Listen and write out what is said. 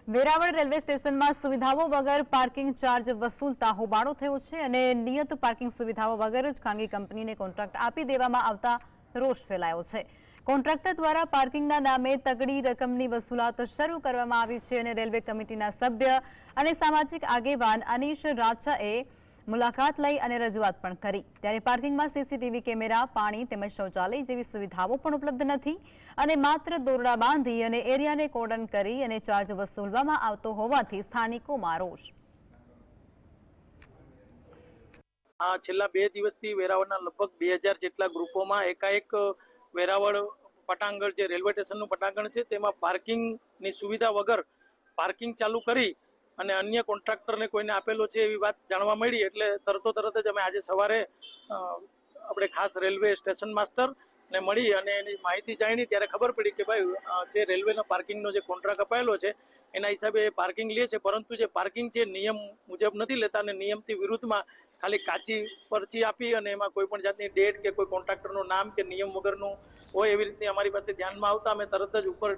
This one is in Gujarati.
વેરાવળ રેલવે સ્ટેશનમાં સુવિધાઓ વગર પાર્કિંગ ચાર્જ વસૂલતા હોબાળો થયો છે અને નિયત પાર્કિંગ સુવિધાઓ વગર જ ખાનગી કંપનીને કોન્ટ્રાક્ટ આપી દેવામાં આવતા રોષ ફેલાયો છે। કોન્ટ્રાક્ટર દ્વારા પાર્કિંગના નામે તગડી રકમની વસૂલાત શરૂ કરવામાં આવી છે અને રેલવે કમિટીના સભ્ય અને સામાજિક આગેવાન અનીશ રાચાએ મુલાકાત લઈ અને રજૂઆત પણ કરી। ત્યારે પાર્કિંગમાં સીસીટીવી કેમેરા, પાણી તેમજ શૌચાલય જેવી સુવિધાઓ પણ ઉપલબ્ધ નથી અને માત્ર દોરડા બાંધી અને એરિયાને કોર્ડન કરી અને ચાર્જ વસૂલવામાં આવતો હોવાથી સ્થાનિકોમાં રોષ। છેલ્લા 2 દિવસથી વેરાવળના લગભગ 2000 જેટલા ગ્રુપોમાં એકાએક વેરાવળ પટાંગણ જે રેલવે સ્ટેશનનું પટાંગણ છે તેમાં પાર્કિંગની સુવિધા વગર પાર્કિંગ ચાલુ કરી અને અન્ય કોન્ટ્રાક્ટરને કોઈને આપેલો છે એવી વાત જાણવા મળી। એટલે તરત જ અમે આજે સવારે આપણે ખાસ રેલવે સ્ટેશન માસ્ટર ને મળી અને એની માહિતી જાણી ત્યારે ખબર પડી કે ભાઈ જે રેલવેના પાર્કિંગનો જે કોન્ટ્રાક્ટ અપાયેલો છે એના હિસાબે પાર્કિંગ લે છે, પરંતુ જે પાર્કિંગ છે નિયમ મુજબ નથી લેતા અને નિયમથી વિરુદ્ધમાં ખાલી કાચી પરચી આપી અને એમાં કોઈ પણ જાતની ડેટ કે કોઈ કોન્ટ્રાક્ટરનું નામ કે નિયમ વગરનું હોય એવી રીતે અમારી પાસે ધ્યાનમાં આવતા અમે તરત જ ઉપર